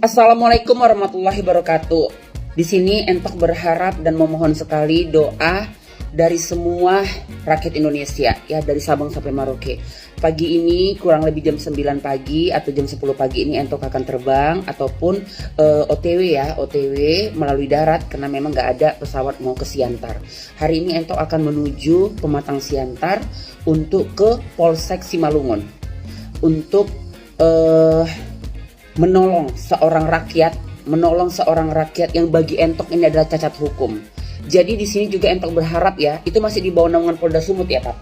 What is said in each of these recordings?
Assalamualaikum warahmatullahi wabarakatuh. Di sini Entok berharap dan memohon sekali doa dari semua rakyat Indonesia, ya, dari Sabang sampai Merauke. Pagi ini kurang lebih jam 9 pagi atau jam 10 pagi ini Entok akan terbang ataupun OTW melalui darat karena memang nggak ada pesawat mau ke Siantar. Hari ini Entok akan menuju Pematang Siantar untuk ke Polsek Simalungun untuk menolong seorang rakyat yang bagi Entok ini adalah cacat hukum. Jadi di sini juga Entok berharap, ya, itu masih di bawah naungan Polda Sumut, ya, Pak.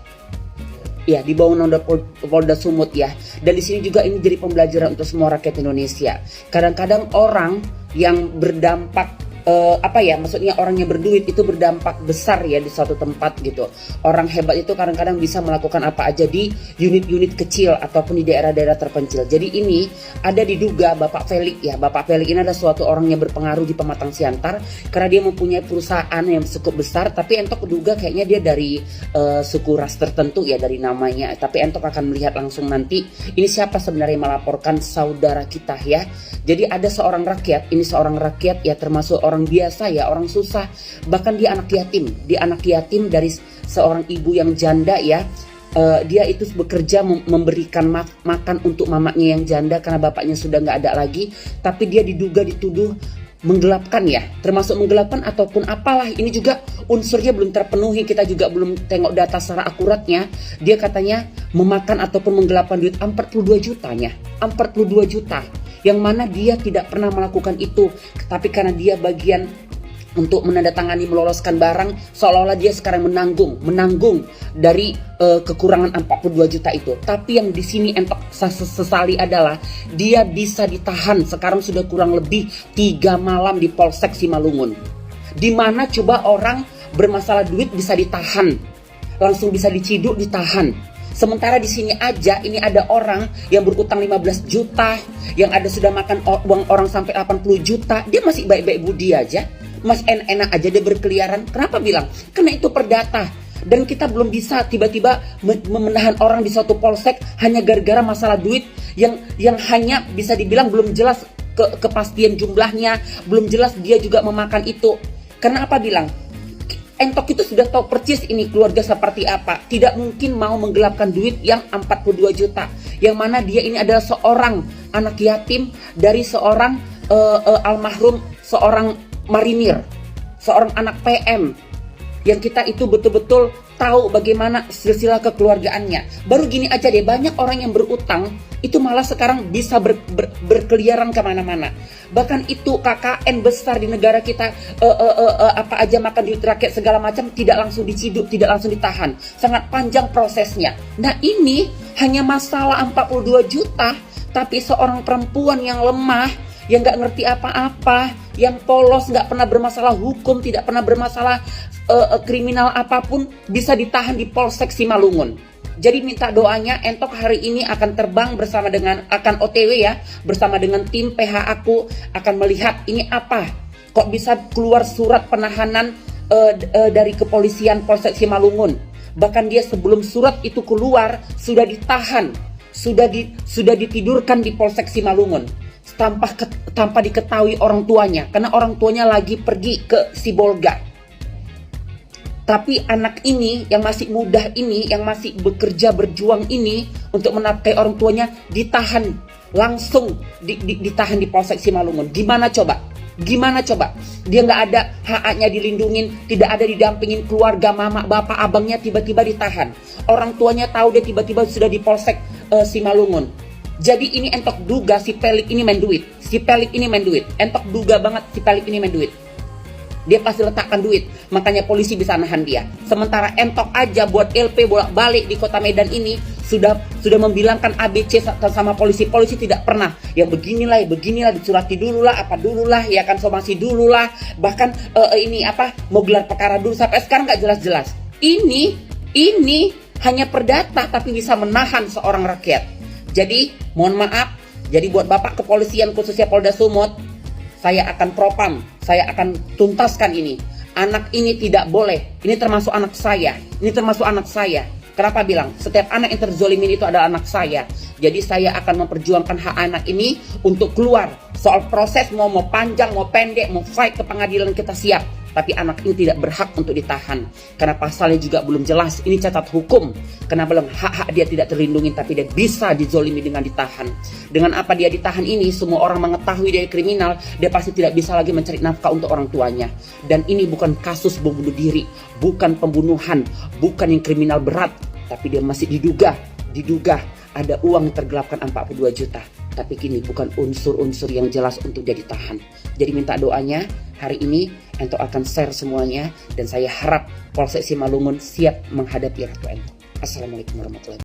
Ya, di bawah naungan Polda Sumut, ya. Dan di sini juga ini jadi pembelajaran untuk semua rakyat Indonesia. Kadang-kadang orang yang berdampak maksudnya orang yang berduit itu berdampak besar, ya, di suatu tempat gitu. Orang hebat itu kadang-kadang bisa melakukan apa aja di unit-unit kecil ataupun di daerah-daerah terpencil. Jadi ini ada diduga Bapak Felix, ya. Bapak Felix ini adalah suatu orang yang berpengaruh di Pematang Siantar karena dia mempunyai perusahaan yang cukup besar, tapi Entok menduga kayaknya dia dari suku ras tertentu, ya, dari namanya. Tapi Entok akan melihat langsung nanti ini siapa sebenarnya melaporkan saudara kita, ya. Jadi ada seorang rakyat, ini seorang rakyat, ya, termasuk orang biasa, ya, orang susah, bahkan dia anak yatim dari seorang ibu yang janda, ya. Dia itu bekerja memberikan makan untuk mamanya yang janda karena bapaknya sudah nggak ada lagi, tapi dia dituduh menggelapkan, ya, termasuk menggelapkan ataupun apalah, ini juga unsurnya belum terpenuhi, kita juga belum tengok data secara akuratnya. Dia katanya memakan ataupun menggelapkan duit 42 jutanya, 42 juta, yang mana dia tidak pernah melakukan itu, tapi karena dia bagian untuk menandatangani meloloskan barang, seolah-olah dia sekarang menanggung dari kekurangan 42 juta itu. Tapi yang di sini Entok sesali adalah dia bisa ditahan sekarang sudah kurang lebih 3 malam di Polsek Simalungun. Di mana coba orang bermasalah duit bisa ditahan, langsung bisa diciduk, ditahan. Sementara di sini aja ini ada orang yang berutang 15 juta, yang ada sudah makan uang orang sampai 80 juta, dia masih baik-baik budi aja, masih enak-enak aja dia berkeliaran. Kenapa bilang? Karena itu perdata. Dan kita belum bisa tiba-tiba menahan orang di suatu polsek hanya gara-gara masalah duit yang hanya bisa dibilang belum jelas kepastian jumlahnya, belum jelas dia juga memakan itu. Karena apa bilang? Entok itu sudah tahu persis ini keluarga seperti apa. Tidak mungkin mau menggelapkan duit yang 42 juta. Yang mana dia ini adalah seorang anak yatim dari seorang almarhum, seorang marinir, seorang anak PM. Yang kita itu betul-betul tahu bagaimana silsilah kekeluargaannya. Baru gini aja deh, banyak orang yang berutang itu malah sekarang bisa berkeliaran kemana-mana. Bahkan itu KKN besar di negara kita, apa aja makan duit rakyat segala macam, tidak langsung diciduk, tidak langsung ditahan. Sangat panjang prosesnya. Nah ini hanya masalah 42 juta, tapi seorang perempuan yang lemah, yang gak ngerti apa-apa, yang polos, gak pernah bermasalah hukum, tidak pernah bermasalah kriminal apapun, bisa ditahan di Polsek Simalungun. Jadi minta doanya, Entok hari ini akan terbang akan OTW, ya, bersama dengan tim PH aku akan melihat ini apa, kok bisa keluar surat penahanan dari kepolisian Polsek Simalungun. Bahkan dia sebelum surat itu keluar sudah ditahan, sudah ditidurkan di Polsek Simalungun tanpa diketahui orang tuanya, karena orang tuanya lagi pergi ke Sibolga. Tapi anak ini yang masih muda ini, yang masih bekerja berjuang ini untuk menafkahi orang tuanya, ditahan langsung, ditahan di Polsek Simalungun. Gimana coba? Dia nggak ada hak-haknya dilindungin, tidak ada didampingin keluarga, mama, bapak, abangnya tiba-tiba ditahan. Orang tuanya tahu dia tiba-tiba sudah di Polsek Simalungun. Jadi ini Entok duga si Felix ini main duit. Entok duga banget si Felix ini main duit. Dia pasti letakkan duit, makanya polisi bisa nahan dia. Sementara Entok aja buat LP bolak-balik di kota Medan ini sudah membilangkan ABC sama polisi tidak pernah. Yang beginilah disurati dulu lah, apa dulu lah, ya kan, somasi dulu lah. Bahkan mau gelar perkara dulu, sampai sekarang nggak jelas-jelas. Ini hanya perdata tapi bisa menahan seorang rakyat. Jadi mohon maaf, jadi buat Bapak kepolisian khususnya Polda Sumut, saya akan propam, saya akan tuntaskan ini. Anak ini tidak boleh, ini termasuk anak saya. Kenapa bilang? Setiap anak yang terzolimin itu adalah anak saya. Jadi saya akan memperjuangkan hak anak ini untuk keluar Soal proses mau panjang, mau pendek, mau fight ke pengadilan kita siap. Tapi anak ini tidak berhak untuk ditahan. Karena pasalnya juga belum jelas. Ini catat hukum. Karena belum hak-hak dia tidak terlindungi, tapi dia bisa dizolimi dengan ditahan. Dengan apa dia ditahan ini, semua orang mengetahui dia kriminal. Dia pasti tidak bisa lagi mencari nafkah untuk orang tuanya. Dan ini bukan kasus bom bunuh diri, bukan pembunuhan, bukan yang kriminal berat. Tapi dia masih diduga ada uang yang tergelapkan 42 juta. Tapi kini bukan unsur-unsur yang jelas untuk dia ditahan. Jadi minta doanya, hari ini Ento akan share semuanya. Dan saya harap Polsek Simalungun siap menghadapi Ratu Ento. Assalamualaikum warahmatullahi wabarakatuh.